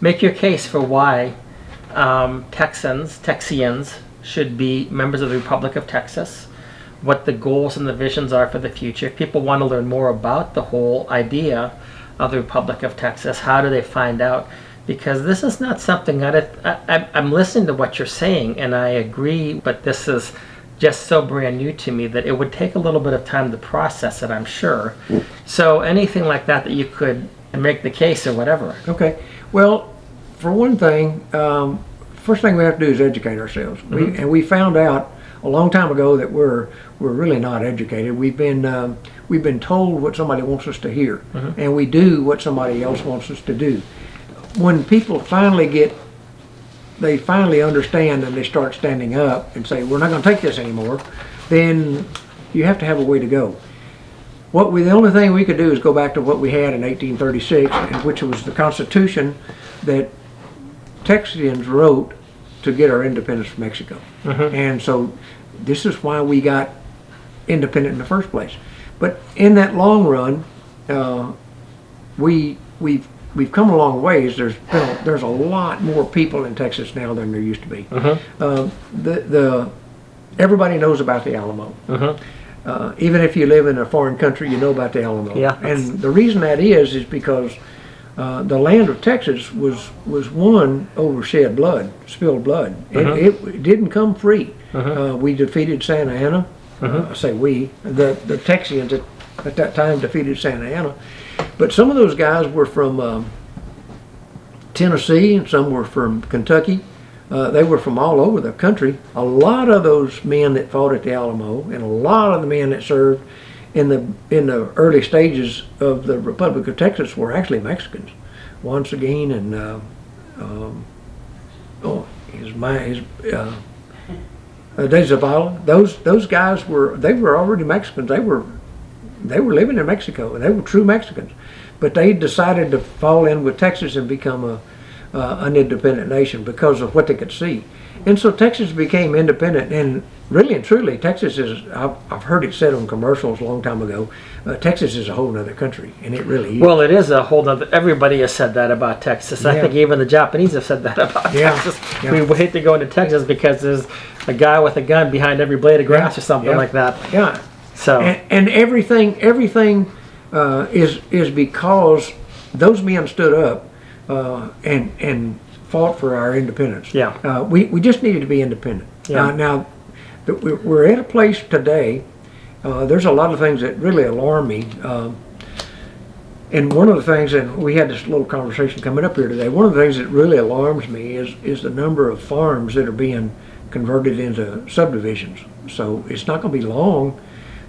Make your case for why Texians should be members of the Republic of Texas, what the goals and the visions are for the future. If people want to learn more about the whole idea of the Republic of Texas, how do they find out? Because this is not something I'm listening to what you're saying, and I agree, but this is just so brand new to me that it would take a little bit of time to process it, I'm sure. So anything like that you could make the case or whatever. Okay. Well, for one thing, first thing we have to do is educate ourselves. And we found out a long time ago that we're really not educated. We've been told what somebody wants us to hear, and we do what somebody else wants us to do. When people finally understand and they start standing up and say, we're not going to take this anymore, then you have to have a way to go. The only thing we could do is go back to what we had in 1836, which was the Constitution that Texians wrote to get our independence from Mexico. And so this is why we got independent in the first place. But in that long run, we've come a long ways. There's a lot more people in Texas now than there used to be. Everybody knows about the Alamo. Even if you live in a foreign country, you know about the Alamo. Yeah. And the reason that is because the land of Texas was won over shed blood, spilled blood. It didn't come free. We defeated Santa Anna. I say we, the Texians at that time defeated Santa Anna. But some of those guys were from Tennessee and some were from Kentucky. They were from all over the country. A lot of those men that fought at the Alamo and a lot of the men that served in the early stages of the Republic of Texas were actually Mexicans. Juan Seguin and De Zavala. Those guys were already Mexicans. They were living in Mexico and they were true Mexicans, but they decided to fall in with Texas and become an independent nation because of what they could see. And so Texas became independent, and really and truly, Texas is, I've heard it said on commercials a long time ago, Texas is a whole other country, and it really is. Well, it is a whole other, everybody has said that about Texas. I think even the Japanese have said that about Texas. We hate to go into Texas because there's a guy with a gun behind every blade of grass or something like that. Yeah. So and everything is because those men stood up and fought for our independence. Yeah. We just needed to be independent. Yeah. Now we're at a place today. There's a lot of things that really alarm me. And one of the things, and we had this little conversation coming up here today, one of the things that really alarms me is the number of farms that are being converted into subdivisions. So it's not going to be long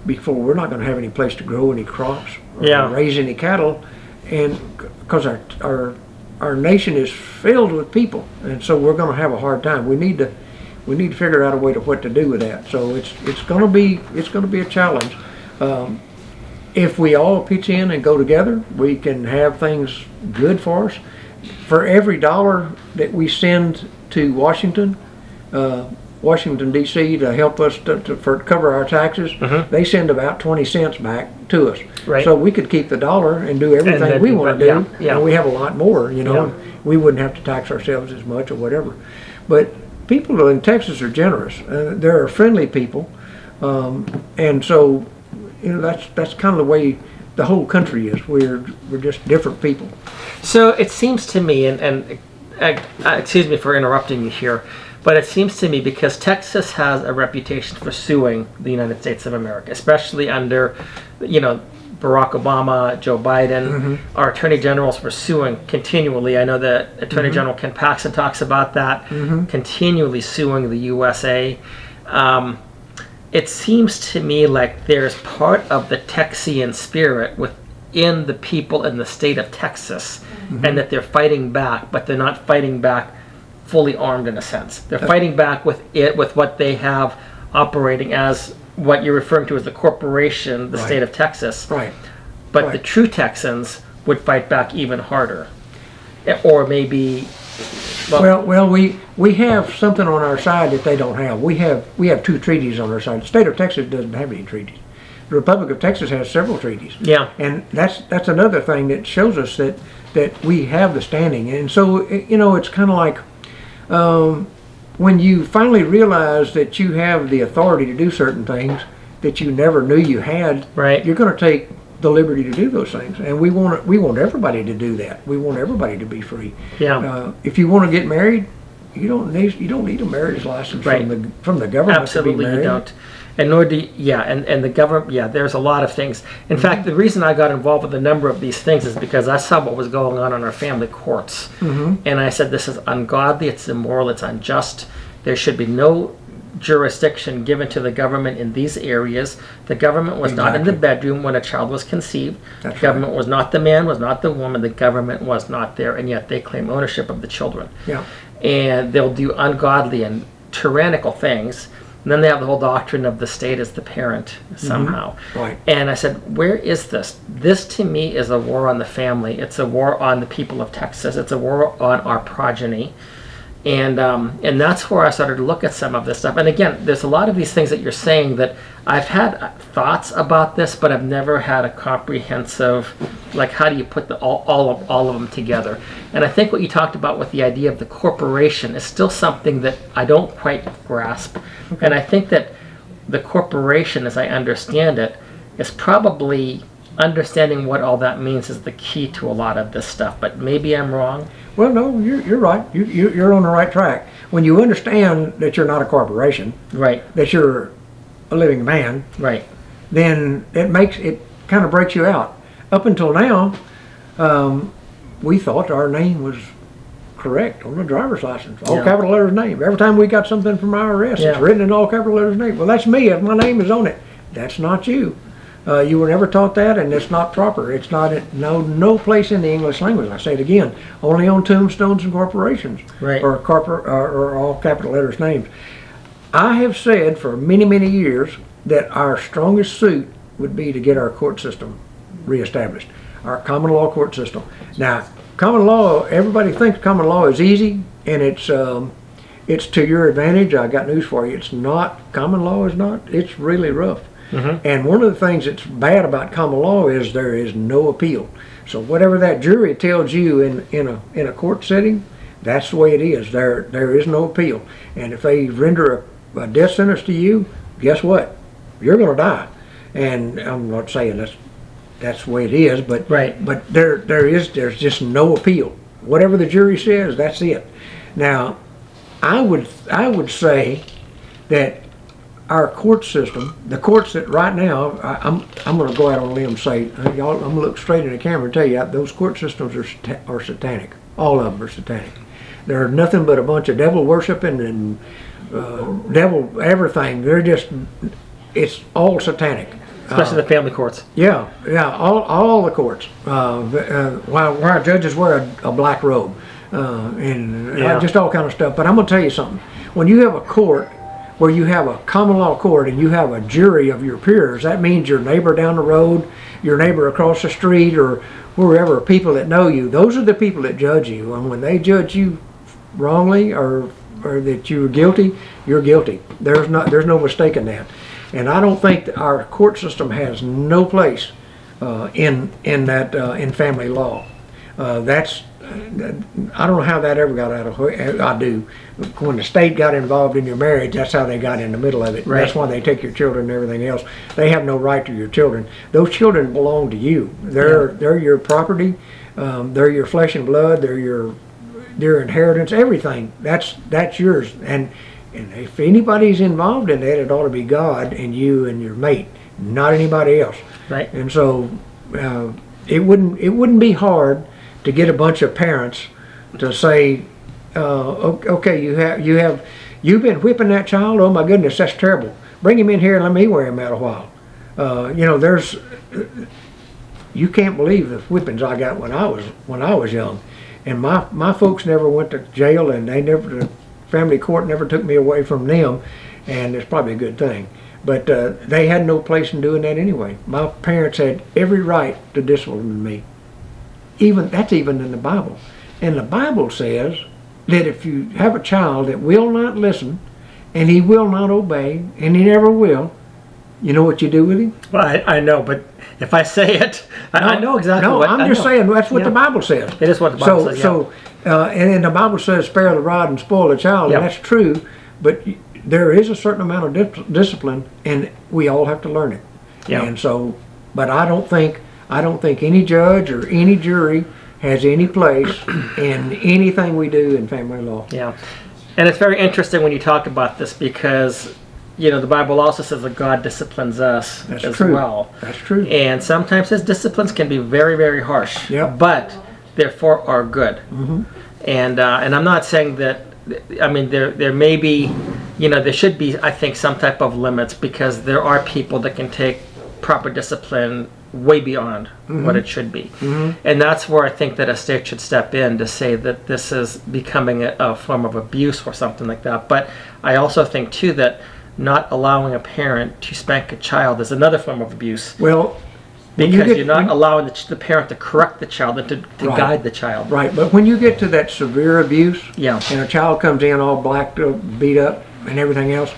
before we're not going to have any place to grow any crops or raise any cattle, and because our nation is filled with people, and so we're going to have a hard time. We need to figure out a way to what to do with that. So it's going to be a challenge. If we all pitch in and go together, we can have things good for us. For every dollar that we send to Washington D.C. to help us to cover our taxes, they send about 20 cents back to us. Right. So we could keep the dollar and do everything we want to do, and we have a lot more, we wouldn't have to tax ourselves as much or whatever. But people in Texas are generous. They're friendly people, and so that's kind of the way the whole country is. We're just different people. So it seems to me, and excuse me for interrupting you here, but it seems to me because Texas has a reputation for suing the United States of America, especially under, Barack Obama, Joe Biden, our attorney generals were suing continually. I know that Attorney General Ken Paxton talks about that, continually suing the USA. It seems to me like there's part of the Texian spirit within the people in the state of Texas, and that they're fighting back, but they're not fighting back fully armed in a sense. They're fighting back with what they have operating as what you're referring to as the corporation, the state of Texas. Right. But the true Texans would fight back even harder. Or maybe... Well, we have something on our side that they don't have. We have two treaties on our side. The state of Texas doesn't have any treaties. the Republic of Texas has several treaties. Yeah. And that's another thing that shows us that we have the standing. And so, it's kind of like when you finally realize that you have the authority to do certain things that you never knew you had, Right. you're going to take the liberty to do those things. And we want everybody to do that. We want everybody to be free. Yeah. If you want to get married, you don't need a marriage license Right. from the government. Absolutely, to be you married. don't. And nor do you, yeah, and the government, yeah, there's a lot of things. In fact, the reason I got involved with a number of these things is because I saw what was going on in our family courts. And I said, this is ungodly, it's immoral, it's unjust. There should be no jurisdiction given to the government in these areas. The government was not in the bedroom when a child was conceived. That's the government was not the man, was not the woman. The government was not there, and yet they claim ownership of the children. Yeah. And they'll do ungodly and tyrannical things. And then they have the whole doctrine of the state as the parent somehow. Right. And I said, where is this? This to me is a war on the family. It's a war on the people of Texas. It's a war on our progeny. And that's where I started to look at some of this stuff. And again, there's a lot of these things that you're saying that I've had thoughts about this, but I've never had a comprehensive, like, how do you put all of them together? And I think what you talked about with the idea of the corporation is still something that I don't quite grasp. Okay. And I think that the corporation, as I understand it, is probably understanding what all that means is the key to a lot of this stuff. But maybe I'm wrong. Well, no, you're right. You're on the right track. When you understand that you're not a corporation, Right. that you're a living man, Right. then it kind of breaks you out. Up until now, we thought our name was correct on the driver's license. All Yeah. capital letters name. Every time we got something from IRS, Yeah. it's written in all capital letters name. Well, that's me if my name is on it. That's not you. You were never taught that, and it's not proper. It's not no place in the English language. I say it again, only on tombstones and corporations, Right. or all capital letters names. I have said for many, many years that our strongest suit would be to get our court system reestablished, our common law court system. Now, common law, everybody thinks common law is easy, and it's to your advantage. I got news for you. It's not. Common law is not. It's really rough. And one of the things that's bad about common law is there is no appeal. So whatever that jury tells you in a court setting, that's the way it is. There is no appeal. And if they render a death sentence to you, guess what? You're going to die. And I'm not saying that's the way it is, but Right. but there's just no appeal. Whatever the jury says, that's it. Now, I would say that our court system, the courts that right now, I'm going to go out on a limb and say, y'all, I'm going to look straight in the camera and tell you, those court systems are satanic. All of them are satanic. They're nothing but a bunch of devil worshiping and devil everything. It's all satanic. Especially the family courts. Yeah, all the courts. Why judges wear a black robe and Yeah. just all kind of stuff. But I'm going to tell you something. When you have a court where you have a common law court and you have a jury of your peers, that means your neighbor down the road, your neighbor across the street, or wherever, people that know you. Those are the people that judge you. And when they judge you wrongly or that you're guilty, you're guilty. There's no mistake in that. And I don't think that our court system has no place in family law. I don't know how that ever got out of. I do. When the state got involved in your marriage, that's how they got in the middle of it. Right. That's why they take your children and everything else. They have no right to your children. Those children belong to you. They're your property. They're your flesh and blood. They're your inheritance. Everything. That's yours. And if anybody's involved in that, it ought to be God and you and your mate, not anybody else. Right. And so it wouldn't be hard to get a bunch of parents to say, okay, you've been whipping that child. Oh my goodness, that's terrible. Bring him in here and let me wear him out a while. You can't believe the whippings I got when I was young, and my folks never went to jail, and the family court never took me away from them, and it's probably a good thing. But they had no place in doing that anyway. My parents had every right to discipline me. That's even in the Bible. And the Bible says that if you have a child that will not listen, and he will not obey, and he never will, You know what you do with him? Well, I know, but if I say it, I know exactly No, what. I'm I just know. saying that's what Yeah. the Bible says. It is what the Bible says. Yeah. So, and then the Bible says, "Spare the rod and spoil the child," Yep. and that's true. But there is a certain amount of discipline, and we all have to learn it. Yeah. And so, but I don't think any judge or any jury has any place in anything we do in family law. Yeah, and it's very interesting when you talk about this because, you know, the Bible also says that God disciplines us That's as true. well. That's true. And sometimes his disciplines can be very, very harsh. Yep. But therefore are good. And I'm not saying that. I mean, there may be, you know, there should be, I think, some type of limits because there are people that can take proper discipline way beyond what it should be. And that's where I think that a state should step in to say that this is becoming a form of abuse or something like that. But I also think too that not allowing a parent to spank a child is another form of abuse Well, when you because get- you're not allowing the parent to correct the child and to Right. guide the child. right. But when you get to that severe abuse, Yeah. and a child comes in all blacked up, beat up, and everything else.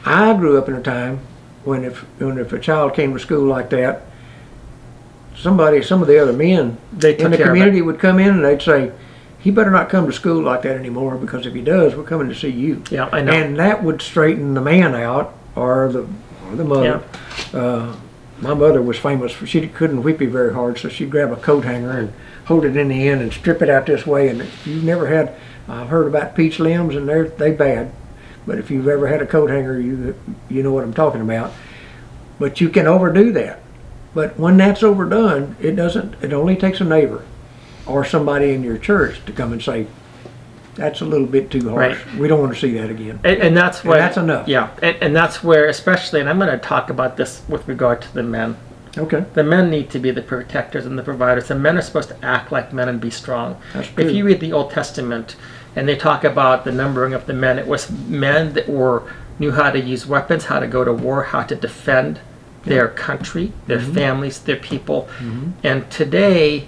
I grew up in a time when if a child came to school like that, some of the other men They took in the care of community would come in and they'd say, "He better not come to school like that anymore because if he does, we're coming to see you." Yeah, I know. And that would straighten the man out or the mother. My mother was famous for she couldn't whip you very hard, so she'd grab a coat hanger and hold it in the end and strip it out this way. And if you've never had, I've heard about peach limbs and they bad, but if you've ever had a coat hanger, you know what I'm talking about. But you can overdo that. But when that's overdone, it doesn't. It only takes a neighbor or somebody in your church to come and say, "That's a little bit too harsh. Right. We don't want to see that again." And that's where that's enough. Yeah, and that's where, especially, and I'm going to talk about this with regard to the men. Okay. The men need to be the protectors and the providers. The men are supposed to act like men and be strong. That's true. If you read the Old Testament, and they talk about the numbering of the men, it was men that knew how to use weapons, how to go to war, how to defend their country, their families, their people. And today,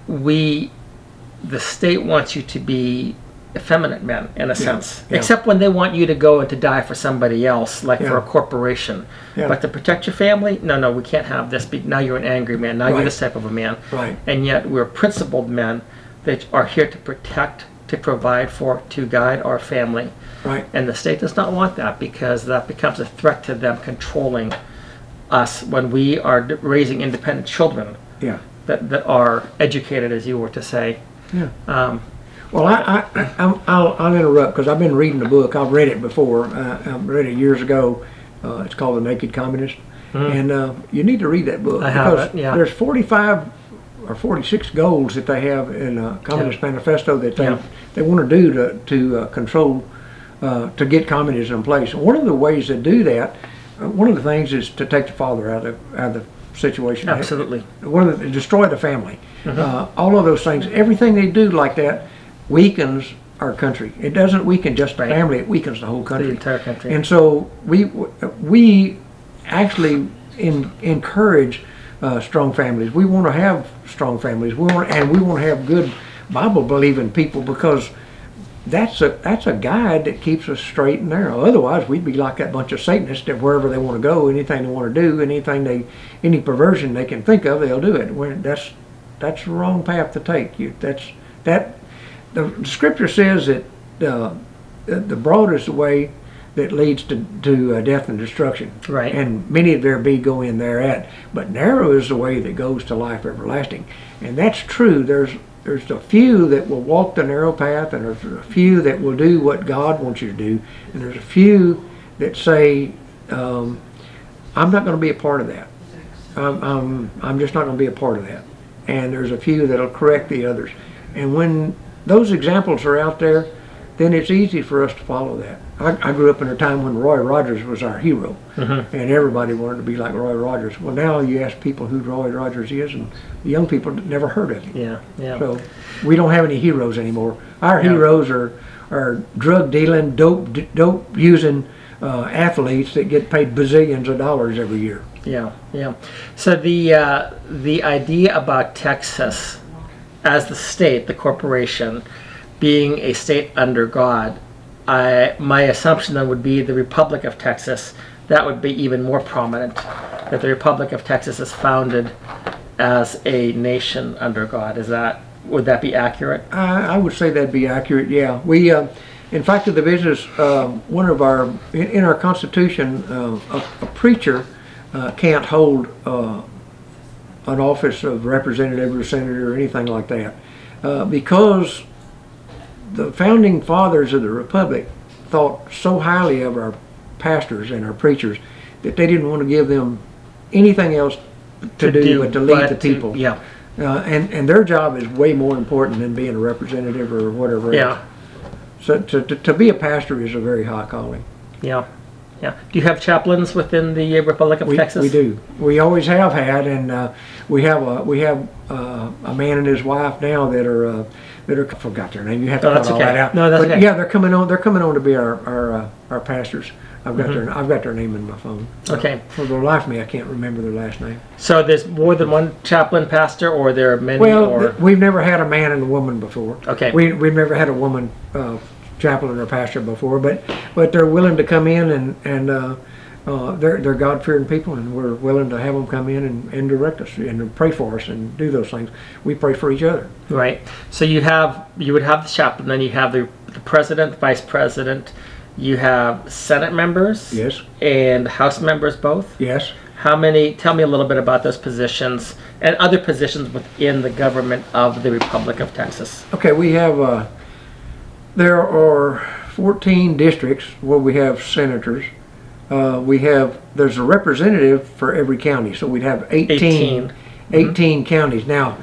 the state wants you to be effeminate men in a sense, yeah. except when they want you to go and to die for somebody else, like for Yeah. a corporation. Yeah. But to protect your family, no, we can't have this. Now you're an angry man. Now you're Right. this type of a man. Right. And yet we're principled men that are here to protect, to provide for, to guide our family. Right. And the state does not want that because that becomes a threat to them controlling us when we are raising independent children Yeah. that are educated, as you were to say. Yeah. Um, Well, I'll interrupt because I've been reading the book. I've read it before. I've read it years ago. It's called The Naked Communist, and you need to read that book I have because it, yeah. there's 45 or 46 goals that they have in a Communist Manifesto that they want to do to control to get communism in place. And one of the ways to do that, one of the things is to take the father out of the situation. Absolutely. Destroy the family. All of those things. Everything they do like that weakens our country. It doesn't weaken just the Right. family, it weakens the whole country. The entire country. And so we actually encourage strong families. We want to have strong families. We want to have good Bible believing people because that's a guide that keeps us straight and narrow. Otherwise, we'd be like that bunch of Satanists that wherever they want to go, anything they want to do, any perversion they can think of, they'll do it. That's the wrong path to take. The scripture says that the broad is the way that leads to death and destruction. Right. And many there be go in thereat. But narrow is the way that goes to life everlasting. And that's true. There's a few that will walk the narrow path, and there's a few that will do what God wants you to do. And there's a few that say, I'm not going to be a part of that. I'm just not going to be a part of that. And there's a few that'll correct the others. And when those examples are out there, then it's easy for us to follow that. I grew up in a time when Roy Rogers was our hero, and everybody wanted to be like Roy Rogers. Well, now you ask people who Roy Rogers is, and the young people never heard of him. Yeah. So we don't have any heroes anymore. Our heroes are drug dealing, dope using athletes that get paid bazillions of dollars every year. Yeah. So the idea about Texas as the state, the corporation, being a state under God, my assumption then would be the Republic of Texas that would be even more prominent, that the Republic of Texas is founded as a nation under God. Would that be accurate? I would say that'd be accurate. Yeah, we, in fact, of the business, one of our in our Constitution, a preacher can't hold an office of representative or senator or anything like that, because the founding fathers of the Republic thought so highly of our pastors and our preachers that they didn't want to give them anything else to do but to lead the people. Yeah. And their job is way more important than being a representative or whatever else. Yeah. So to be a pastor is a very high calling. Yeah. Yeah. Do you have chaplains within the Republic of Texas? We do. We always have had, and we have a man and his wife now that are I forgot their name. You have to cut all that out. No, that's okay. Yeah, they're coming on. They're coming on to be our pastors. I've got their name in my phone. Okay. For the life of me, I can't remember their last name. So there's more than one chaplain pastor, or there are many? Well, we've never had a man and a woman before. Okay. We've never had a woman chaplain or pastor before, but they're willing to come in and they're God-fearing people, and we're willing to have them come in and direct us and pray for us and do those things. We pray for each other. Right. So you would have the chaplain, then you have the president, vice president. You have Senate members. Yes. And House members both. Yes. How many? Tell me a little bit about those positions and other positions within the government of the Republic of Texas. Okay, we have. There are 14 districts where we have senators. There's a representative for every county, so we'd have 18 counties. Now,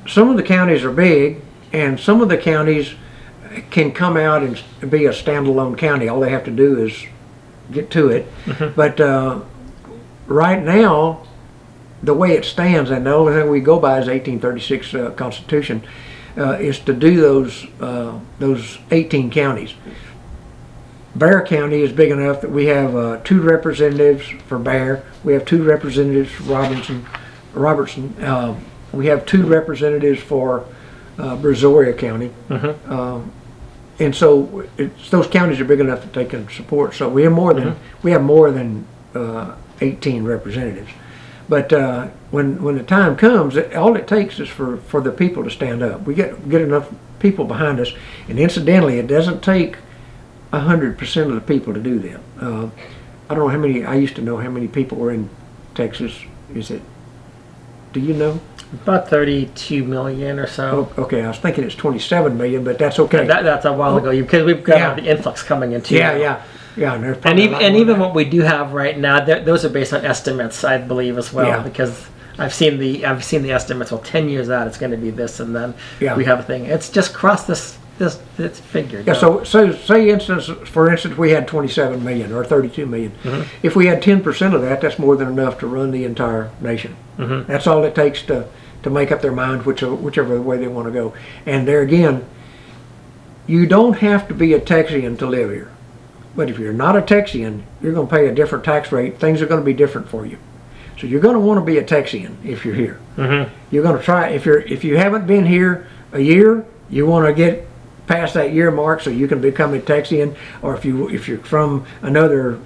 some of the counties are big, and some of the counties can come out and be a standalone county. All they have to do is get to it. But right now, the way it stands, and the only thing we go by is 1836 Constitution, is to do those 18 counties. Bear County is big enough that we have 2 representatives for Bear. We have 2 representatives for Robertson. We have 2 representatives for Brazoria County. And so those counties are big enough that they can support. So we have more than 18 representatives. But when the time comes, all it takes is for the people to stand up. We get enough people behind us, and incidentally, it doesn't take 100% of the people to do that. I don't know how many. I used to know how many people were in Texas. Do you know? About 32 million or so. Oh, okay, I was thinking it's 27 million, but that's okay. That's a while ago, because we've got the influx coming in too. Yeah. And even what we do have right now, those are based on estimates, I believe, as well. Yeah. Because I've seen the estimates. Well, 10 years out, it's going to be this, and then we have a thing. It's just crossed this figure. Yeah. So for instance, we had 27 million or 32 million. If we had 10% of that, that's more than enough to run the entire nation. That's all it takes to make up their mind whichever way they want to go. And there again, you don't have to be a Texian to live here. But if you're not a Texian, you're going to pay a different tax rate. Things are going to be different for you. So you're going to want to be a Texian if you're here. You're going to try. If you haven't been here a year, you want to get past that year mark so you can become a Texian. Or if you're from another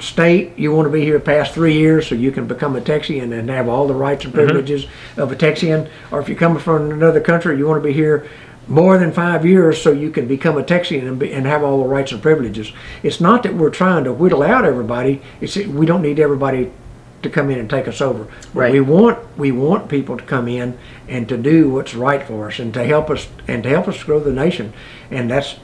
state, you want to be here past 3 years so you can become a Texian and have all the rights and privileges of a Texian. Or if you're coming from another country, you want to be here more than 5 years so you can become a Texian and have all the rights and privileges. It's not that we're trying to whittle out everybody. It's that we don't need everybody to come in and take us over. Right. We want people to come in and to do what's right for us and to help us grow the nation. And that's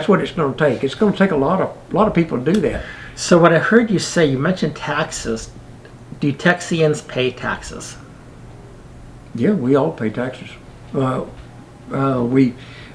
what it's going to take. It's going to take a lot of people to do that. So what I heard you say, you mentioned taxes. Do Texians pay taxes? Yeah, we all pay taxes. We to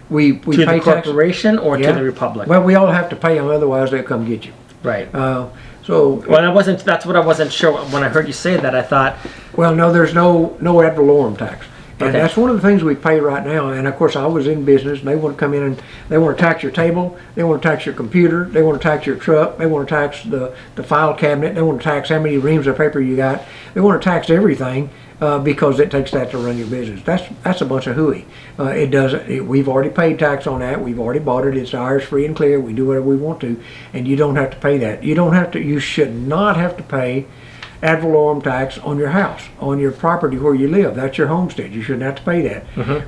pay the corporation or to the Republic? Well, we all have to pay them, otherwise they'll come get you. Right. That's what I wasn't sure when I heard you say that. I thought, well, no, there's no ad valorem tax. And Okay. that's one of the things we pay right now. And of course, I was in business, and they want to come in and they want to tax your table, they want to tax your computer, they want to tax your truck, they want to tax the file cabinet, they want to tax how many reams of paper you got, they want to tax everything. because it takes that to run your business. That's a bunch of hooey. It doesn't. We've already paid tax on that. We've already bought it. It's ours, free and clear. We do whatever we want to, and you don't have to pay that. You don't have to. You should not have to pay ad valorem tax on your house, on your property where you live. That's your homestead. You shouldn't have to pay that.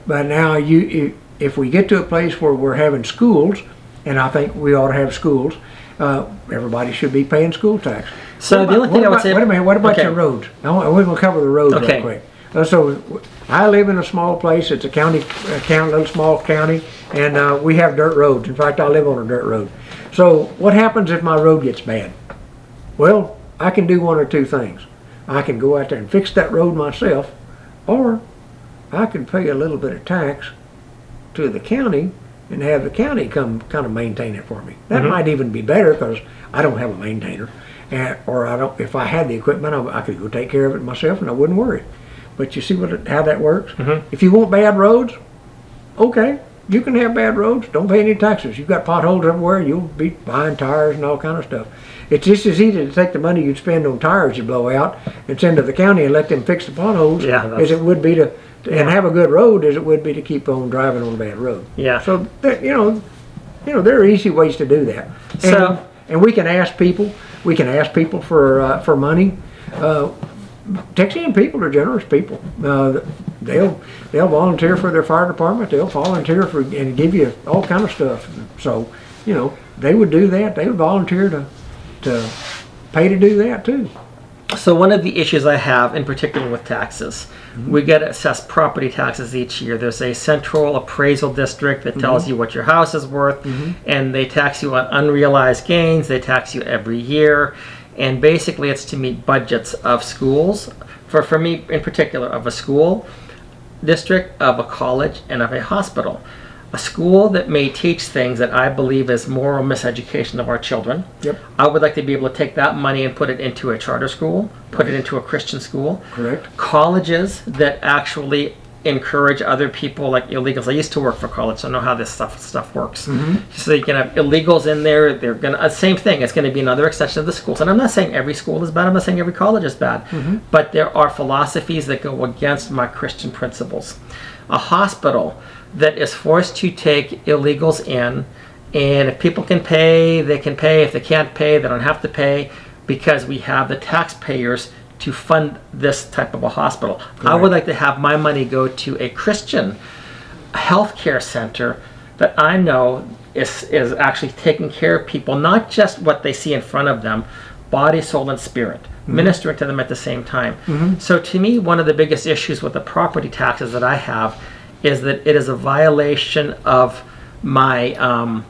But now if we get to a place where we're having schools, and I think we ought to have schools, everybody should be paying school tax. So the only thing I would say. Wait a minute. What about Okay. your roads? We're going to cover the roads Okay. real quick. So I live in a small place. It's a little small county, and we have dirt roads. In fact, I live on a dirt road. So what happens if my road gets bad? Well, I can do one or two things. I can go out there and fix that road myself, or I can pay a little bit of tax to the county and have the county come kind of maintain it for me. That might even be better because I don't have a maintainer, or I don't. If I had the equipment, I could go take care of it myself, and I wouldn't worry. But you see how that works. If you want bad roads, okay, you can have bad roads. Don't pay any taxes. You've got potholes everywhere. You'll be buying tires and all kind of stuff. It's just as easy to take the money you'd spend on tires you blow out and send to the county and let them fix the potholes as it would be to and have a good road as it would be to keep on driving on a bad road. Yeah. So there are easy ways to do that. And we can ask people. We can ask people for money. Texian people are generous people. They'll volunteer for their fire department. They'll volunteer and give you all kind of stuff. So they would do that. They would volunteer to pay to do that too. So one of the issues I have, in particular with taxes, we get assessed property taxes each year. There's a central appraisal district that tells you what your house is worth, and they tax you on unrealized gains. They tax you every year, and basically it's to meet budgets of schools. For me, in particular, of a school district, of a college, and of a hospital. A school that may teach things that I believe is moral miseducation of our children. Yep. I would like to be able to take that money and put it into a charter school, put it into a Christian school. Correct. Colleges that actually encourage other people, like illegals. I used to work for college, so I know how this stuff works. So you can have illegals in there. They're gonna same thing. It's going to be another extension of the schools. And I'm not saying every school is bad. I'm not saying every college is bad. But there are philosophies that go against my Christian principles. A hospital that is forced to take illegals in, and if people can pay, they can pay. If they can't pay, they don't have to pay, because we have the taxpayers to fund this type of a hospital. Correct. I would like to have my money go to a Christian healthcare center that I know is actually taking care of people, not just what they see in front of them, body, soul, and spirit, ministering to them at the same time. So to me, one of the biggest issues with the property taxes that I have is that it is a violation of my,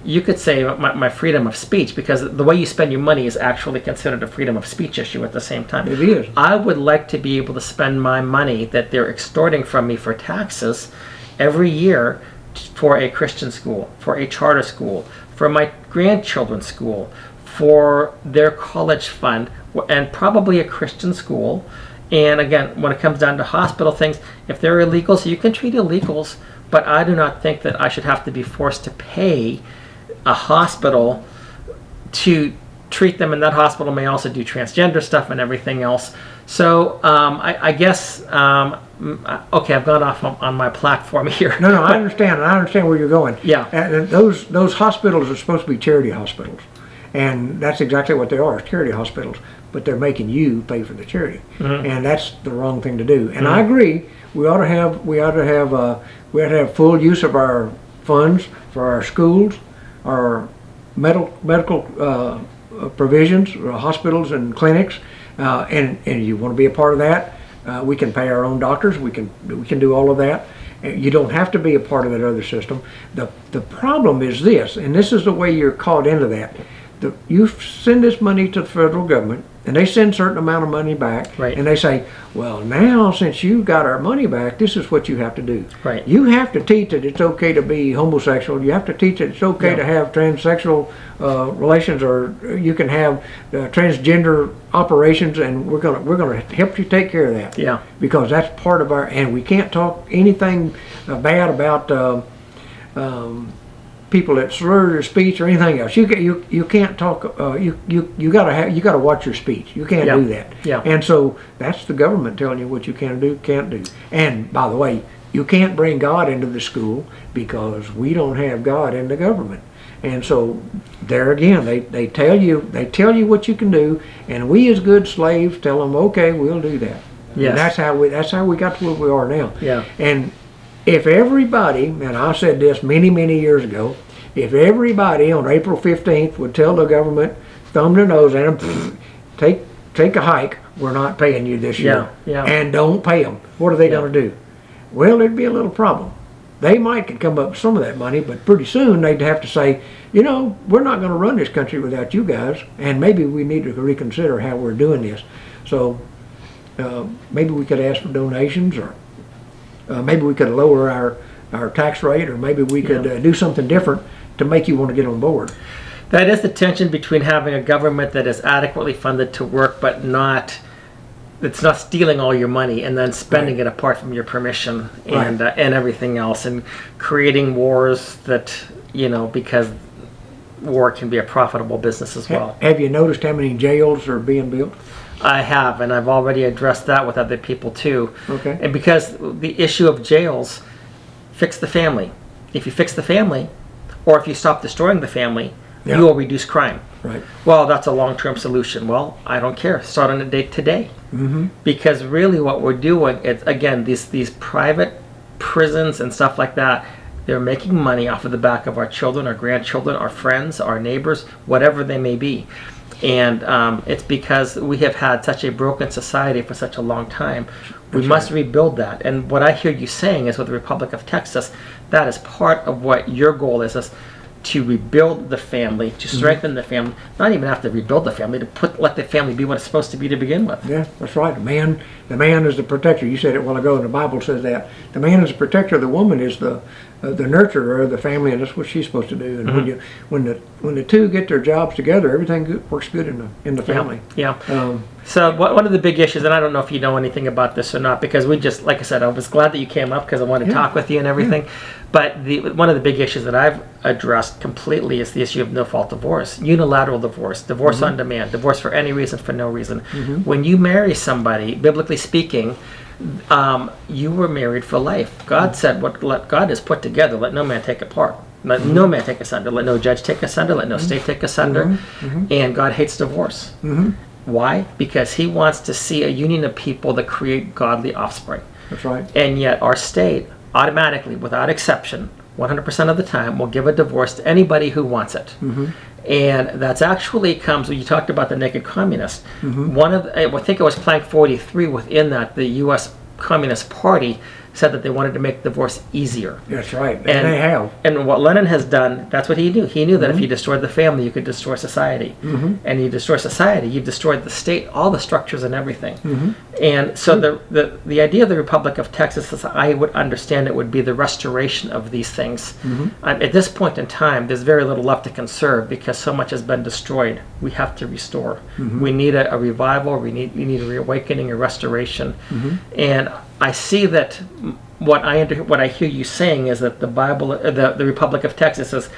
you could say my freedom of speech, because the way you spend your money is actually considered a freedom of speech issue at the same time. It is. I would like to be able to spend my money that they're extorting from me for taxes every year for a Christian school, for a charter school, for my grandchildren's school, for their college fund, and probably a Christian school. And again, when it comes down to hospital things, if they're illegals, you can treat illegals, but I do not think that I should have to be forced to pay a hospital to treat them, and that hospital may also do transgender stuff and everything else. So I guess, okay, I've gone off on my platform here. No, I understand. I understand where you're going. Yeah. And those hospitals are supposed to be charity hospitals, and that's exactly what they are, charity hospitals. But they're making you pay for the charity, and that's the wrong thing to do. And I agree. We ought to have full use of our funds for our schools, our medical provisions, hospitals and clinics, and you want to be a part of that. We can pay our own doctors. We can do all of that. You don't have to be a part of that other system. The problem is this, and this is the way you're caught into that. You send this money to the federal government, and they send a certain amount of money back, Right. and they say, well, now since you got our money back, this is what you have to do. Right. You have to teach that it's okay to be homosexual. You have to teach that it's okay to have transsexual relations, or you can have transgender operations, and we're gonna help you take care of that. Yeah. Because that's part of our, and we can't talk anything bad about people that slur their speech or anything else. You can't talk. You gotta watch your speech. You can't Yeah. do that. Yeah. And so that's the government telling you what you can do, can't do. And by the way, you can't bring God into the school because we don't have God in the government. And so there again, they tell you what you can do, and we as good slaves tell them, okay, we'll do that. Yes. And that's how we got to where we are now. Yeah. And if everybody, and I said this many years ago, if everybody on April 15th would tell the government, thumb their nose at them, take a hike, we're not paying you this year, Yeah. and don't pay them, what are they going to do? Well, there'd be a little problem. They might could come up with some of that money, but pretty soon they'd have to say, we're not going to run this country without you guys, and maybe we need to reconsider how we're doing this. So maybe we could ask for donations, or maybe we could lower our tax rate, or maybe we could do something different to make you want to get on board. That is the tension between having a government that is adequately funded to work, but it's not stealing all your money and then spending it apart from your permission and everything else, and creating wars that, because war can be a profitable business as well. Have you noticed how many jails are being built? I have, and I've already addressed that with other people too. Okay. And because the issue of jails, fix the family. If you fix the family, or if you stop destroying the family, you will reduce crime. Right. Well, that's a long-term solution. Well, I don't care. Start on a date today. Mm-hmm. Because really what we're doing is, again, these private prisons and stuff like that, they're making money off of the back of our children, our grandchildren, our friends, our neighbors, whatever they may be. And it's because we have had such a broken society for such a long time. We must rebuild that. And what I hear you saying is with the Republic of Texas, that is part of what your goal is to rebuild the family, to strengthen the family, not even have to rebuild the family, to let the family be what it's supposed to be to begin with. Yeah, that's right. The man is the protector. You said it a while ago, and the Bible says that. The man is the protector, the woman is the nurturer of the family, and that's what she's supposed to do. And when the two get their jobs together, everything works good in the family. Yeah. So one of the big issues, and I don't know if you know anything about this or not, because we just, like I said, I was glad that you came up because I wanted to talk with you and everything. Yeah. But one of the big issues that I've addressed completely is the issue of no-fault divorce, unilateral divorce, divorce on demand, divorce for any reason, for no reason. When you marry somebody, biblically speaking, you were married for life. God said, "What God has put together, let no man take apart. Let no man take asunder. Let no judge take asunder. Let no state take asunder." And God hates divorce. Why? Because He wants to see a union of people that create godly offspring. That's right. And yet our state automatically, without exception, 100% of the time, will give a divorce to anybody who wants it. And that's actually comes when you talked about the naked communist. One of I think it was Plank 43 within that, the U.S. Communist Party said that they wanted to make divorce easier. That's right, and they have. And what Lenin has done, that's what he knew. He knew that if you destroyed the family, you could destroy society. And you destroy society, you've destroyed the state, all the structures and everything. And so the idea of the Republic of Texas, as I would understand it, would be the restoration of these things. At this point in time, there's very little left to conserve because so much has been destroyed. We have to restore. We need a revival. We need a reawakening, a restoration. And I see that what I hear you saying is that the Bible, the Republic of Texas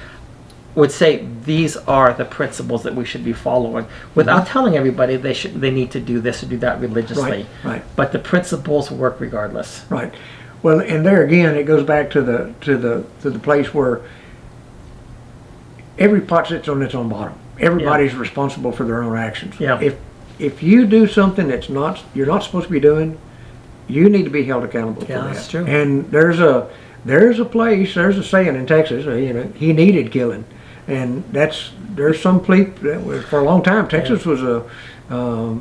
would say these are the principles that we should be following, without telling everybody they need to do this or do that religiously. Right. But the principles work regardless. Right. Well, and there again, it goes back to the place where every pot sits on its own bottom. Everybody's responsible for their own actions. Yeah. If you do something you're not supposed to be doing, you need to be held accountable for that. That's true. And there's a saying in Texas, he needed killing, and there's some place for a long time. Texas was a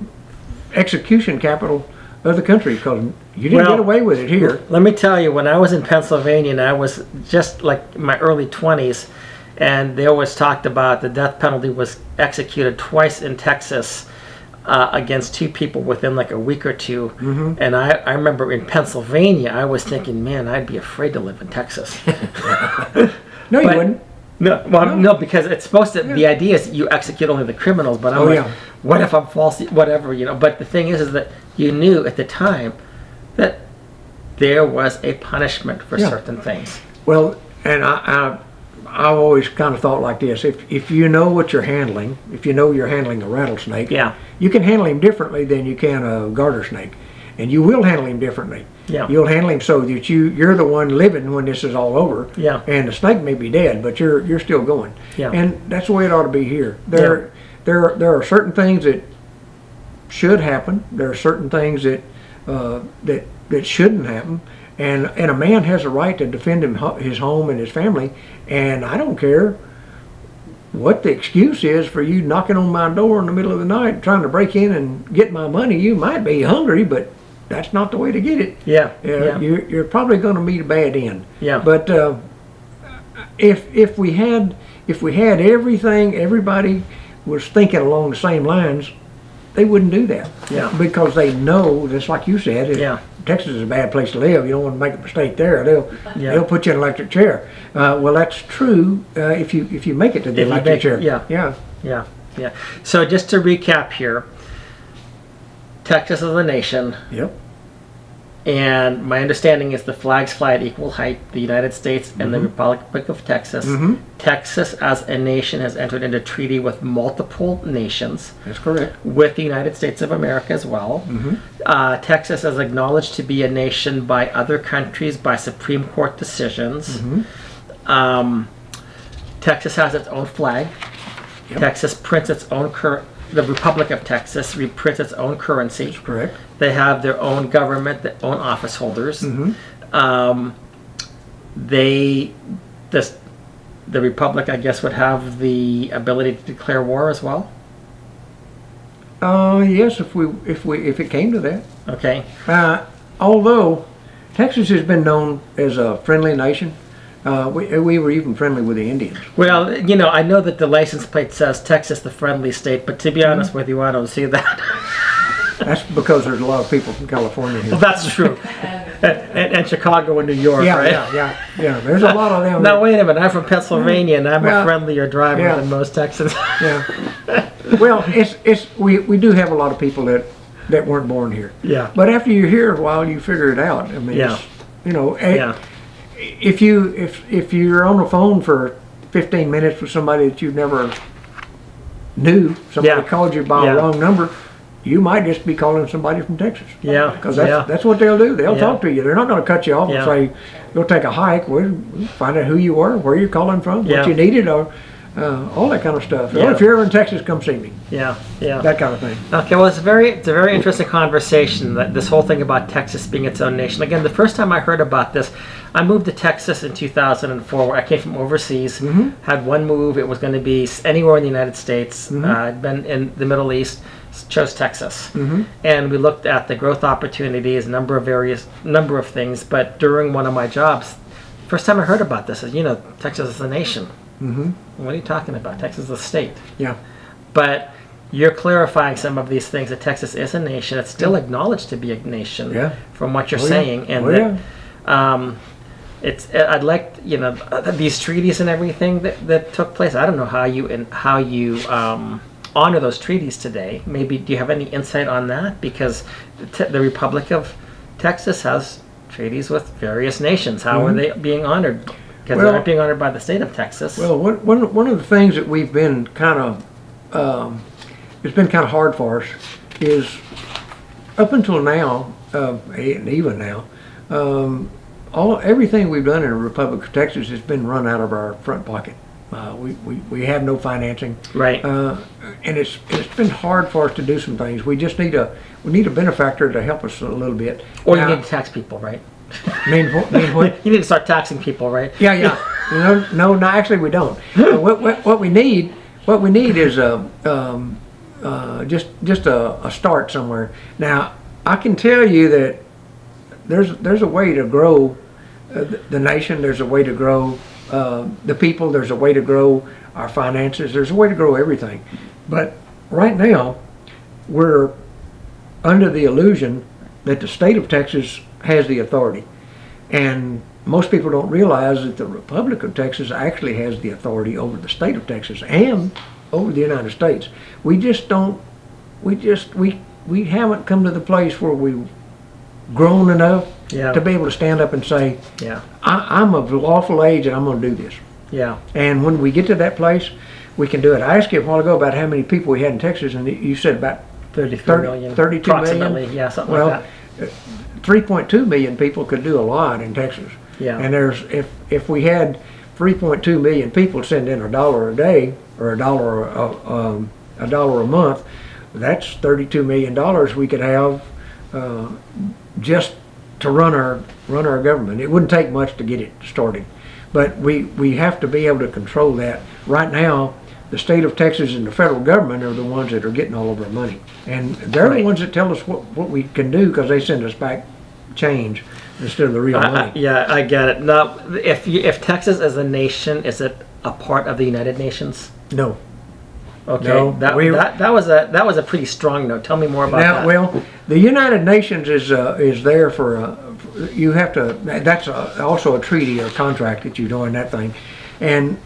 execution capital of the country because you didn't get away with it here. Let me tell you, when I was in Pennsylvania, and I was just like in my early 20s, and they always talked about the death penalty was executed twice in Texas. Against two people within like a week or two. And I remember in Pennsylvania, I was thinking, man, I'd be afraid to live in Texas. No, you wouldn't. No, because it's supposed to, the idea is you execute only the criminals, but I'm what if I'm false, whatever, But the thing is that you knew at the time that there was a punishment for certain things. Well, and I I've always kind of thought like this: if you know what you're handling, if you know you're handling a rattlesnake, Yeah. you can handle him differently than you can a garter snake, and you will handle him differently. Yeah. You'll handle him so that you're the one living when this is all over. Yeah. And the snake may be dead, but you're still going. Yeah. And that's the way it ought to be here. There are certain things that should happen. There are certain things that that shouldn't happen. And a man has a right to defend his home and his family. And I don't care what the excuse is for you knocking on my door in the middle of the night trying to break in and get my money. You might be hungry, but that's not the way to get it. Yeah. Yeah. You're probably going to meet a bad end. Yeah. But if we had everything, everybody was thinking along the same lines, they wouldn't do that. Yeah. Because they know, just like you said, if Yeah. Texas is a bad place to live, you don't want to make a mistake there. They'll put you in an electric chair. Well, that's true if you make it to the electric chair. Yeah. Yeah. Yeah. Yeah. So just to recap here, Texas is a nation. Yep. And my understanding is the flags fly at equal height, the United States and the Republic of Texas. Texas as a nation has entered into treaty with multiple nations, That's correct. with the United States of America as well. Texas is acknowledged to be a nation by other countries by Supreme Court decisions. Texas has its own flag. Yep. Texas prints its own the Republic of Texas reprints its own currency. That's correct. They have their own government, their own office holders. The Republic, I guess, would have the ability to declare war as well. Yes, if it came to that. Okay. Although Texas has been known as a friendly nation, we were even friendly with the Indians. Well, I know that the license plate says Texas, the friendly state, but to be honest with you, I don't see that. That's because there's a lot of people from California here. Well, that's true. and Chicago and New York, Yeah, right? yeah. There's a lot of them. Now, wait a minute. I'm from Pennsylvania, and I'm a Well, friendlier driver yeah. than most Texans. Yeah. Well, we do have a lot of people that weren't born here. Yeah. But after you're here a while, you figure it out. I mean, Yeah. Yeah. If you're on the phone for 15 minutes with somebody that you never knew, somebody Yeah. called you by Yeah. a wrong number, you might just be calling somebody from Texas. Yeah. Because Yeah. that's what they'll do. They'll Yeah. talk to you. They're not going to cut you off Yeah. and say, "Go take a hike." We'll find out who you were, where you're calling from, Yeah. what you needed, or all that kind of stuff. Yeah. Well, if you're ever in Texas, come see me. Yeah. Yeah. That kind of thing. Okay, well, it's a very interesting conversation, that this whole thing about Texas being its own nation. Again, the first time I heard about this, I moved to Texas in 2004. I came from overseas, had one move. It was going to be anywhere in the United States. I'd been in the Middle East, chose Texas. And we looked at the growth opportunities, number of things. But during one of my jobs, first time I heard about this is, Texas is a nation. What are you talking about? Texas is a state. Yeah. But you're clarifying some of these things, that Texas is a nation. It's still acknowledged to be a nation, Yeah. from what you're Oh, yeah. saying, and Oh, that yeah. I'd like these treaties and everything that took place. I don't know how you honor those treaties today. Maybe do you have any insight on that? Because the Republic of Texas has treaties with various nations. How are they being honored? Because they're not being honored by the state of Texas. Well, one of the things that we've been kind of, it's been kind of hard for us, is up until now, and even now, everything we've done in the Republic of Texas has been run out of our front pocket. We have no financing, Right. And it's been hard for us to do some things. We just need a benefactor to help us a little bit. Or Now, you need to tax people, right? mean what? You need to start taxing people, right? Yeah. No, actually we don't. What we need is just a start somewhere. Now, I can tell you that there's a way to grow the nation. There's a way to grow the people. There's a way to grow our finances. There's a way to grow everything. But right now, we're under the illusion that the state of Texas has the authority. And most people don't realize that the Republic of Texas actually has the authority over the state of Texas and over the United States. We haven't come to the place where we've grown enough Yeah. to be able to stand up and say, Yeah. I'm of lawful age and I'm going to do this. Yeah. And when we get to that place, we can do it. I asked you a while ago about how many people we had in Texas, and you said about 33 million. 32 million? Approximately, yeah, something Well, like that. 3.2 million people could do a lot in Texas. Yeah. And if we had 3.2 million people send in $1 a day or a dollar a month, that's $32 million we could have just to run our government. It wouldn't take much to get it started, but we have to be able to control that. Right now, the state of Texas and the federal government are the ones that are getting all of our money, and they're Right. the ones that tell us what we can do, because they send us back change instead of the real money. Yeah, I get it. Now, if Texas as a nation, is it a part of the United Nations? No. Okay, No, that was a pretty strong note. Tell me more about Now, that. well, the United Nations is there for you have to. That's also a treaty or contract that you join that thing, and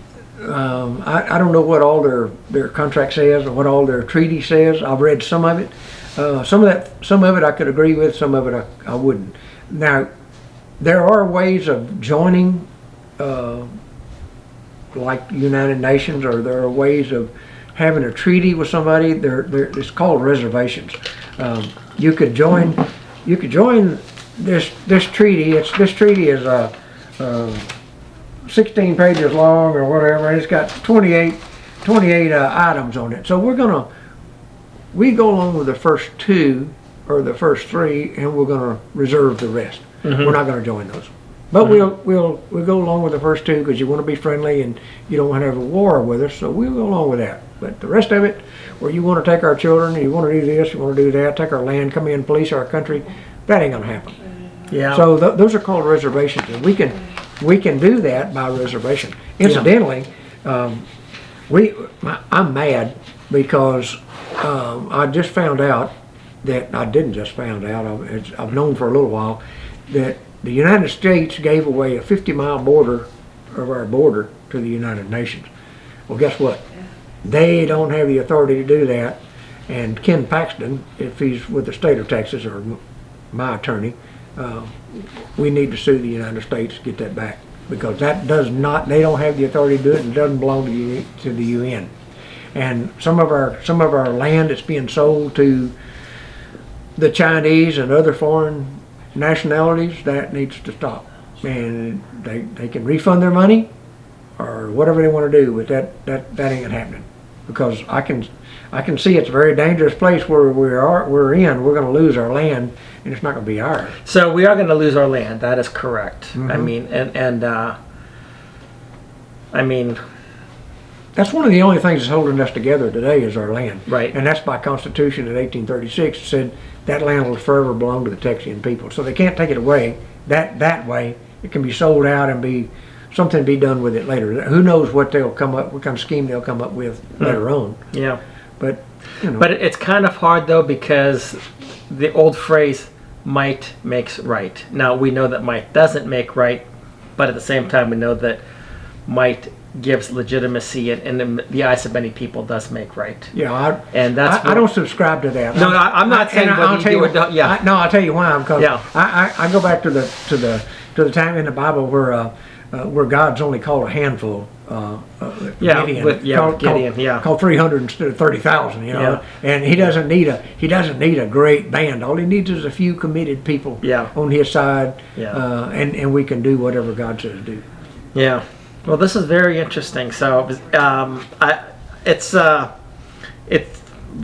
I don't know what all their contract says or what all their treaty says. I've read some of it. Some of it I could agree with. Some of it I wouldn't. Now, there are ways of joining, like United Nations, or there are ways of having a treaty with somebody. It's called reservations. You could join this treaty. This treaty is 16 pages long or whatever, and it's got 28 items on it. So we go along with the first two or the first three, and we're gonna reserve the rest. We're not gonna join those. But we'll go along with the first two because you want to be friendly and you don't want to have a war with us. So we'll go along with that. But the rest of it, where you want to take our children, you want to do this, you want to do that, take our land, come in, police our country, that ain't gonna happen. Yeah. So those are called reservations, and we can do that by reservation. Incidentally, I'm mad because I just found out that I didn't just found out. I've known for a little while that the United States gave away a 50-mile border of our border to the United Nations. Well, guess what? They don't have the authority to do that. And Ken Paxton, if he's with the state of Texas or my attorney, we need to sue the United States to get that back, because that does not. They don't have the authority to do it, and it doesn't belong to the UN. And some of our land that's being sold to the Chinese and other foreign nationalities, that needs to stop. And they can refund their money or whatever they want to do, but that ain't happening, because I can see it's a very dangerous place where we're in. We're going to lose our land, and it's not going to be ours. So we are going to lose our land. That is correct. I mean, I mean, that's one of the only things that's holding us together today is our land. Right. And that's by Constitution in 1836. It said that land will forever belong to the Texian people. So they can't take it away that way. It can be sold out and be something be done with it later. Who knows what kind of scheme they'll come up with later on. yeah. But But it's kind of hard though, because the old phrase "might makes right." Now we know that might doesn't make right, but at the same time we know that might gives legitimacy, and in the eyes of many people does make right. yeah, And that's I don't subscribe to that. No, I'm not saying and whether I'll you tell do you or don't. Yeah. No, I'll tell you why. Because Yeah. I go back to the time in the Bible where God's only called a handful. Gideon, with Gideon, called 300 instead of 30,000. You know, Yeah. and he doesn't need a great band. All he needs is a few committed people Yeah. on his side. Yeah. And we can do whatever God says do. Yeah. Well, this is very interesting. So, it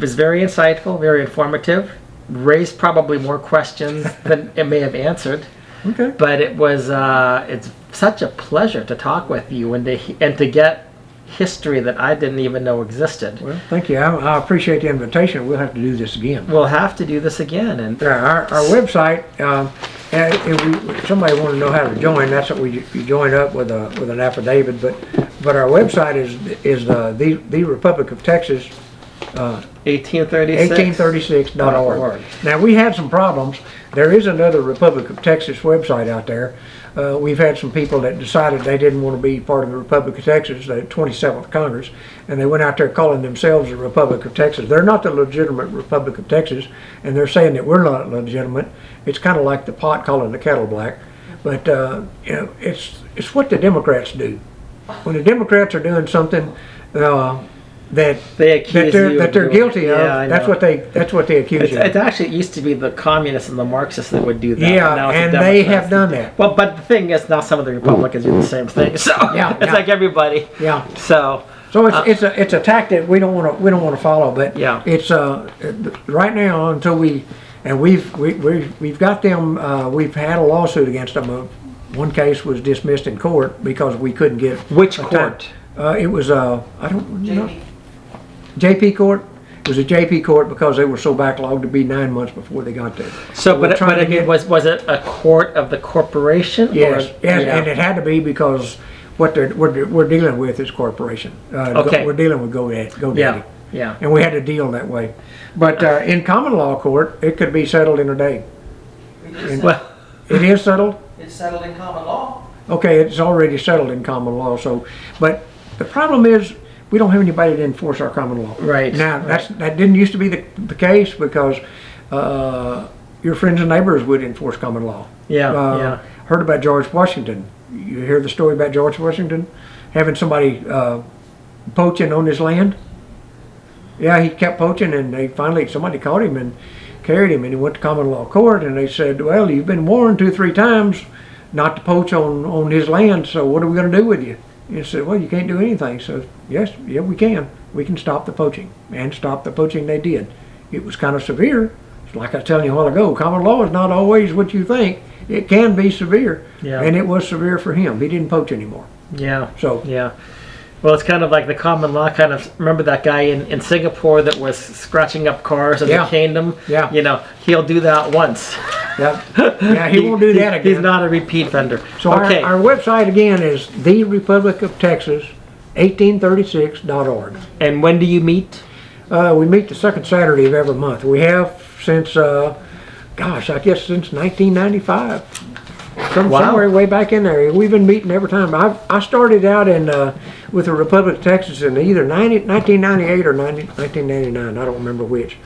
was very insightful, very informative. Raised probably more questions than it may have answered. Okay. But it's such a pleasure to talk with you and to get history that I didn't even know existed. Well, thank you. I appreciate the invitation. We'll have to do this again. We'll have to do this again. And Our website, and if somebody want to know how to join, that's what you join up with an affidavit. But our website is the Republic of Texas 1836.org. Now, we had some problems. There is another Republic of Texas website out there. We've had some people that decided they didn't want to be part of the Republic of Texas, the 27th Congress, and they went out there calling themselves the Republic of Texas. They're not the legitimate Republic of Texas, and they're saying that we're not legitimate. It's kind of like the pot calling the kettle black. But it's what the Democrats do. when the Democrats are doing something that They accuse you of that they're doing- guilty of, Yeah, I that's know. what they accuse you of. It actually used to be the communists and the Marxists that would do that. Yeah, now it's the and they Democrats have done that. Well, but the thing is, now some of the Republicans do the same thing. So Yeah, it's yeah. like everybody. Yeah. So So it's a tactic we don't want to follow, but Yeah. it's right now until we've got them. We've had a lawsuit against them. One case was dismissed in court because we couldn't get which a time. court? It was I don't know. JP court. It was a JP court because they were so backlogged to be 9 months before they got there. So, we're trying to I mean, get- was it a court of the corporation? Yes, or, and it had to be because what we're dealing with is corporation. Okay. We're dealing with GoDaddy. Yeah, yeah. And we had to deal that way. But in common law court, it could be settled in a day. Well, It is settled? It's settled in common law. Okay, it's already settled in common law, so, but the problem is, we don't have anybody to enforce our common law. Right, Now, right. that didn't used to be the case because your friends and neighbors would enforce common law. yeah, yeah. Heard about George Washington. You hear the story about George Washington? Having somebody poaching on his land? Yeah, he kept poaching and somebody caught him and carried him and he went to common law court and they said, well, you've been warned 2 or 3 times not to poach on his land, so what are we going to do with you? And he said, well, you can't do anything. So, yes, yeah, we can. We can stop the poaching. And stop the poaching they did. It was kind of severe. Like I was telling you a while ago, common law is not always what you think. It can be severe. Yeah. And it was severe for him. He didn't poach anymore. Yeah. So, Yeah. Well, it's kind of like the common law kind of, remember that guy in Singapore that was scratching up cars and Yeah. they caned him? Yeah. You know, he'll do that once. yeah, he won't do that again. He's not a repeat vendor. So Okay. our website again is the Republic of Texas 1836.org. And when do you meet? We meet the second Saturday of every month. We have since, I guess since 1995. Wow. Somewhere way back in there. We've been meeting every time. I started out with the Republic of Texas in either 1998 or 1999. I don't remember which.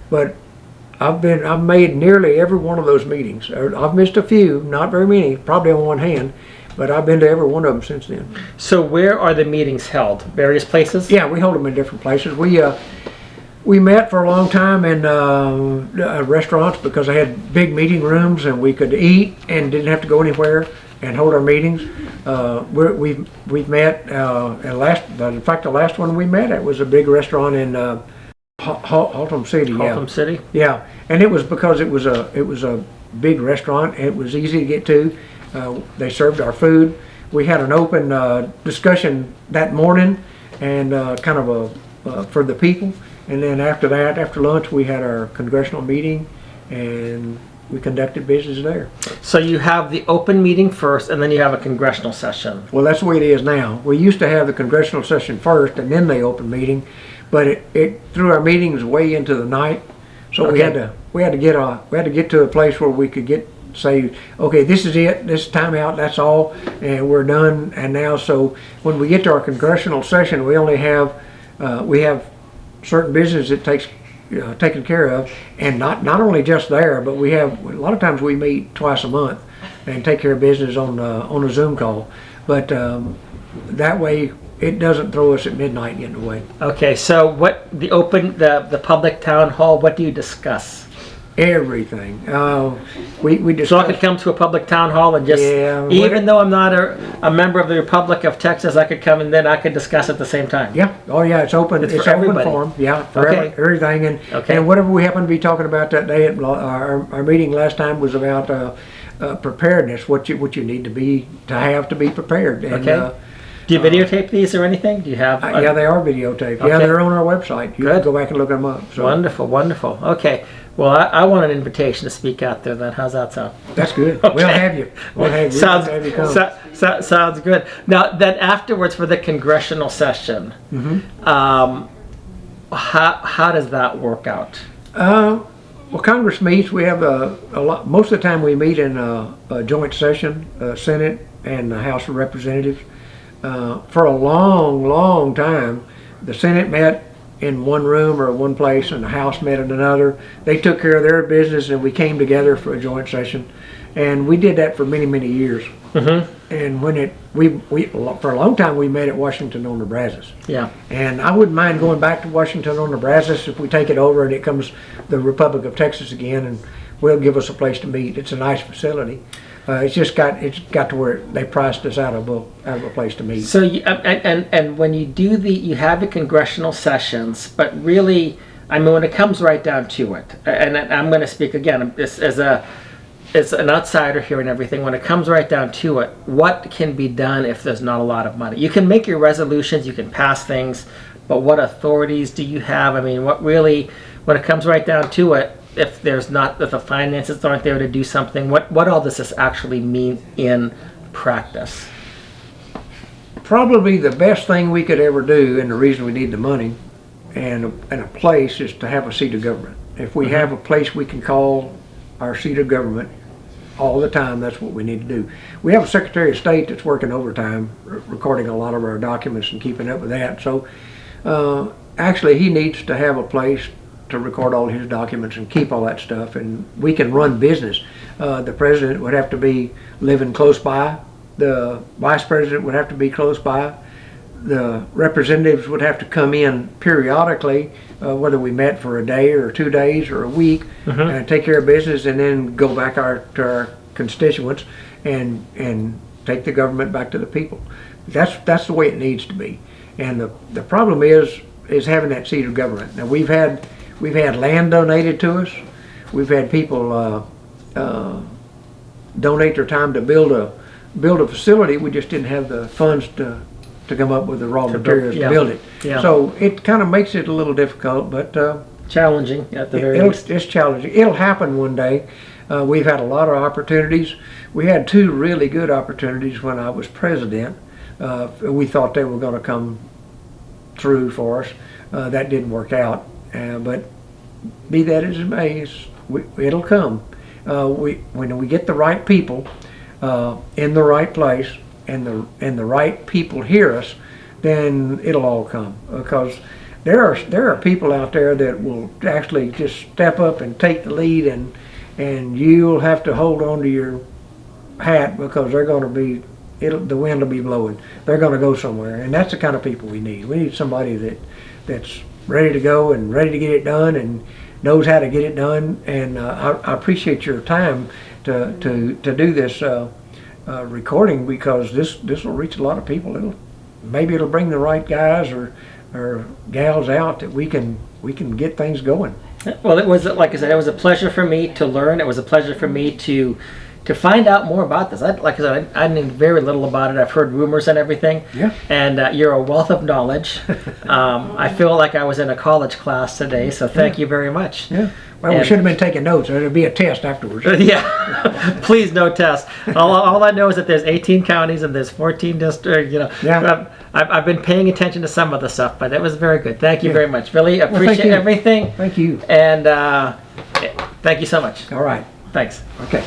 But I've made nearly every one of those meetings. I've missed a few, not very many, probably on one hand. But I've been to every one of them since then. So where are the meetings held? Various places? Yeah, we hold them in different places. We met for a long time in restaurants because they had big meeting rooms and we could eat and didn't have to go anywhere and hold our meetings. We've met in fact the last one we met at was a big restaurant in Haltom City. Haltom City? Yeah, and it was because it was a big restaurant. It was easy to get to. They served our food. We had an open discussion that morning and kind of for the people. And then after that, after lunch, we had our congressional meeting and we conducted business there. So you have the open meeting first and then you have a congressional session. Well, that's the way it is now. We used to have the congressional session first and then the open meeting, but it threw our meetings way into the night. So we Okay. had to get to a place where we could say, okay, this is it, this is time out, that's all, and we're done. And now, so when we get to our congressional session, we only have we have certain business that takes taken care of, and not only just there, but we have a lot of times we meet twice a month and take care of business on a Zoom call. But that way, it doesn't throw us at midnight getting away. Okay, so what the public town hall, what do you discuss? Everything. We So I discussed. could come to a public town hall and just, Yeah, even though I'm not a member of the Republic of Texas, I could come and then I could discuss at the same time. Yeah. Oh, yeah. It's open. It's It's for open everybody. forum. Yeah. For Okay. everything Okay. and whatever we happen to be talking about that day at our meeting last time was about preparedness. What you need to have to be prepared. And, Okay. Do you videotape these or anything? Do you have? yeah, they are videotaped. Yeah, Okay. they're on our website. You Good. can go back and look them up. So Wonderful, wonderful. Okay. Well, I want an invitation to speak out there then. How's that sound? that's good. Okay. We'll have you. We'll have you. Sounds, We'll have you come. sounds good. Now, then afterwards for the congressional session, how does that work out? Well, Congress meets. We have a lot. Most of the time, we meet in a joint session, Senate and the House of Representatives. For a long, long time, the Senate met in one room or one place, and the House met in another. They took care of their business, and we came together for a joint session, and we did that for many, many years. And when we for a long time we made it Washington on the Brazos. Yeah. And I wouldn't mind going back to Washington on the Brazos if we take it over and it comes the Republic of Texas again, and will give us a place to meet. It's a nice facility. It's got to where they priced us out of a place to meet. So and when you have the congressional sessions, but really, I mean, when it comes right down to it, and I'm going to speak again as an outsider here and everything, when it comes right down to it, what can be done if there's not a lot of money? You can make your resolutions, you can pass things, but what authorities do you have? I mean, what really, when it comes right down to it, if the finances aren't there to do something, what all does this actually mean in practice? Probably the best thing we could ever do, and the reason we need the money and a place, is to have a seat of government. If we have a place we can call our seat of government all the time, that's what we need to do. We have a Secretary of State that's working overtime, recording a lot of our documents and keeping up with that. So actually he needs to have a place to record all his documents and keep all that stuff, and we can run business. The president would have to be living close by. The vice president would have to be close by. The representatives would have to come in periodically, whether we met for a day or 2 days or a week, and take care of business, and then go back to our constituents and take the government back to the people. That's the way it needs to be. And the problem is having that seat of government. Now we've had land donated to us. We've had people donate their time to build a facility. We just didn't have the funds to come up with the raw materials to build it. Yeah. So it kind of makes it a little difficult, but Challenging at the very least. it's challenging. It'll happen one day. We've had a lot of opportunities. We had 2 really good opportunities when I was president. We thought they were going to come through for us. That didn't work out. But be that as it may, it'll come. When we get the right people in the right place, and the right people hear us, then it'll all come. Because there are people out there that will actually just step up and take the lead, and you'll have to hold on to your hat, because they're going to be the wind will be blowing. They're going to go somewhere, and that's the kind of people we need. We need somebody that's ready to go and ready to get it done and knows how to get it done. And I appreciate your time to do this recording, because this will reach a lot of people. Maybe it'll bring the right guys or gals out that we can get things going. Well, it was, like I said, it was a pleasure for me to learn. It was a pleasure for me to find out more about this. Like I said, I knew very little about it. I've heard rumors and everything. Yeah. And you're a wealth of knowledge. I feel like I was in a college class today, so thank you very much. Yeah. Well, we should have been taking notes. There'll be a test afterwards. Yeah. Please, no test. All I know is that there's 18 counties and there's 14 districts. Yeah. I've been paying attention to some of the stuff, but it was very good. Thank you very much. Really appreciate you. everything. Thank you. And thank you so much. All right. Thanks. Okay.